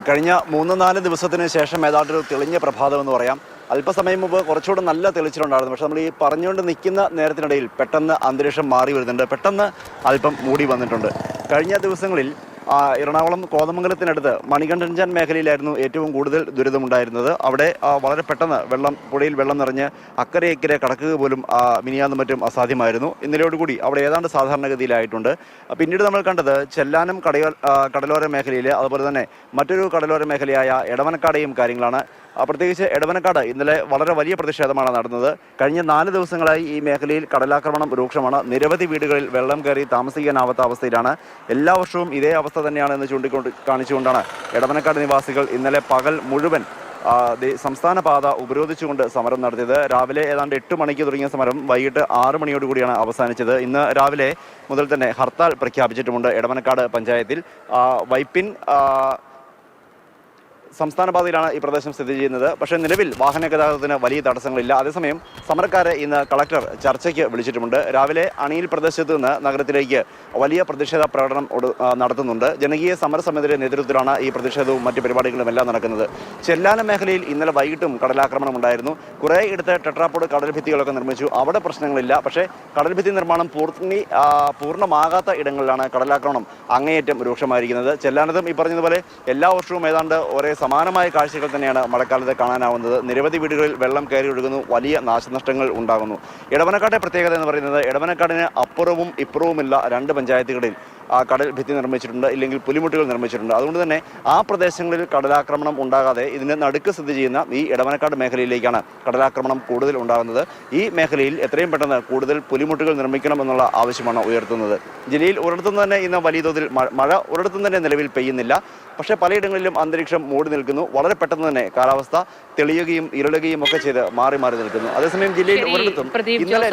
കഴിഞ്ഞ 3-4 ദിവസത്തിന് ശേഷം ഏതാണ്ടൊരു തെളിഞ്ഞ പ്രഭാതമെന്ന് പറയാം. അല്പസമയം മുമ്പ് കുറച്ചുകൂടെ നല്ല തെളിച്ചിട്ടുണ്ടായിരുന്നു. പക്ഷെ നമ്മൾ ഈ പറഞ്ഞുകൊണ്ട് നിൽക്കുന്ന നേരത്തിനിടയിൽ പെട്ടെന്ന് അന്തരീക്ഷം മാറി വരുന്നുണ്ട്. പെട്ടെന്ന് അല്പം മൂടി വന്നിട്ടുണ്ട്. കഴിഞ്ഞ ദിവസങ്ങളിൽ എറണാകുളം കോതമംഗലത്തിനടുത്ത് മണികണ്ഠൻചാൻ മേഖലയിലായിരുന്നു ഏറ്റവും കൂടുതൽ ദുരിതമുണ്ടായിരുന്നത്. അവിടെ വളരെ പെട്ടെന്ന് പുഴയിൽ വെള്ളം നിറഞ്ഞ് അക്കരെ ഇക്കരെ കടക്കുക പോലും മിനിയാന്നും മറ്റും അസാധ്യമായിരുന്നു. ഇന്നലെയോടുകൂടി അവിടെ ഏതാണ്ട് സാധാരണഗതിയിലായിട്ടുണ്ട്. പിന്നീട് നമ്മൾ കണ്ടത് ചെല്ലാനം കടലോര മേഖലയിൽ, അതുപോലെ തന്നെ മറ്റൊരു കടലോര മേഖലയായ എടവനക്കാടെയും കാര്യങ്ങളാണ്. പ്രത്യേകിച്ച് എടവനക്കാട് ഇന്നലെ വളരെ വലിയ പ്രതിഷേധമാണ് നടന്നത്. കഴിഞ്ഞ 4 ദിവസങ്ങളായി ഈ മേഖലയിൽ കടലാക്രമണം രൂക്ഷമാണ്. നിരവധി വീടുകളിൽ വെള്ളം കയറി താമസിക്കാനാവാത്ത അവസ്ഥയിലാണ്. എല്ലാ വർഷവും ഇതേ അവസ്ഥ തന്നെയാണ് എന്ന് കാണിച്ചുകൊണ്ടാണ് എടവനക്കാട് നിവാസികൾ ഇന്നലെ പകൽ മുഴുവൻ സംസ്ഥാന പാത ഉപരോധിച്ചുകൊണ്ട് സമരം നടത്തിയത്. രാവിലെ ഏതാണ്ട് 8 മണിക്ക് തുടങ്ങിയ സമരം വൈകിട്ട് 6 മണിയോടുകൂടിയാണ് അവസാനിച്ചത്. ഇന്ന് രാവിലെ മുതൽ തന്നെ ഹർത്താൽ പ്രഖ്യാപിച്ചിട്ടുമുണ്ട്. എടവനക്കാട് പഞ്ചായത്തിൽ വൈപ്പിൻ സംസ്ഥാന പാതയിലാണ് ഈ പ്രദേശം സ്ഥിതി ചെയ്യുന്നത്. പക്ഷേ നിലവിൽ വാഹന ഗതാഗതത്തിന് വലിയ തടസ്സങ്ങളില്ല. അതേസമയം സമരക്കാരെ ഇന്ന് കളക്ടർ ചർച്ചയ്ക്ക് വിളിച്ചിട്ടുമുണ്ട്. രാവിലെ അണിയിൽ പ്രദേശത്ത് നിന്ന് നഗരത്തിലേക്ക് വലിയ പ്രതിഷേധ പ്രകടനം നടത്തുന്നുണ്ട്. ജനകീയ സമരസമിതിയുടെ നേതൃത്വത്തിലാണ് ഈ പ്രതിഷേധവും മറ്റ് പരിപാടികളും എല്ലാം നടക്കുന്നത്. ചെല്ലാനം മേഖലയിൽ ഇന്നലെ വൈകിട്ടും കടലാക്രമണം ഉണ്ടായിരുന്നു. കുറേ ഇടത്ത് ടെട്രാപോഡ് കടൽ ഭിത്തികളൊക്കെ നിർമ്മിച്ചു. അവിടെ പ്രശ്നങ്ങളില്ല. പക്ഷേ കടൽ ഭിത്തി നിർമ്മാണം പൂർണ്ണമാകാത്ത ഇടങ്ങളിലാണ് കടലാക്രമണം അങ്ങേയറ്റം രൂക്ഷമായിരിക്കുന്നത്. ചെല്ലാനത്തും ഈ പറഞ്ഞതുപോലെ എല്ലാ വർഷവും ഏതാണ്ട് ഒരേ സമാനമായ കാഴ്ചകൾ തന്നെയാണ് മഴക്കാലത്ത് കാണാനാവുന്നത്. നിരവധി വീടുകളിൽ വെള്ളം കയറി ഒഴുകുന്നു, വലിയ നാശനഷ്ടങ്ങൾ ഉണ്ടാകുന്നു. എടവനക്കാട്ടെ പ്രത്യേകത എന്ന് പറയുന്നത് എടവനക്കാടിന് അപ്പുറവും ഇപ്പുറവുമില്ല 2 പഞ്ചായത്തുകളിൽ കടൽ ഭിത്തി നിർമ്മിച്ചിട്ടുണ്ട്, ഇല്ലെങ്കിൽ പുലിമുട്ടുകൾ നിർമ്മിച്ചിട്ടുണ്ട്. അതുകൊണ്ട് തന്നെ ആ പ്രദേശങ്ങളിൽ കടലാക്രമണം ഉണ്ടാകാതെ ഇതിന് നടുക്ക് സ്ഥിതി ചെയ്യുന്ന ഈ എടവനക്കാട് മേഖലയിലേക്കാണ് കടലാക്രമണം കൂടുതൽ ഉണ്ടാകുന്നത്. ഈ മേഖലയിൽ എത്രയും പെട്ടെന്ന് കൂടുതൽ പുലിമുട്ടുകൾ നിർമ്മിക്കണമെന്നുള്ള ആവശ്യമാണ് ഉയർത്തുന്നത്. ജില്ലയിൽ ഒരിടത്തും തന്നെ ഇന്ന് വലിയ തോതിൽ മഴ ഒരിടത്തും തന്നെ നിലവിൽ പെയ്യുന്നില്ല. പക്ഷേ പലയിടങ്ങളിലും അന്തരീക്ഷം മൂടി നിൽക്കുന്നു. വളരെ പെട്ടെന്ന് തന്നെ കാലാവസ്ഥ തെളിയുകയും ഇരുളുകയും ഒക്കെ ചെയ്ത് മാറി നിൽക്കുന്നു. അതേസമയം ജില്ലയിൽ ഒരിടത്തും ഇന്നലെ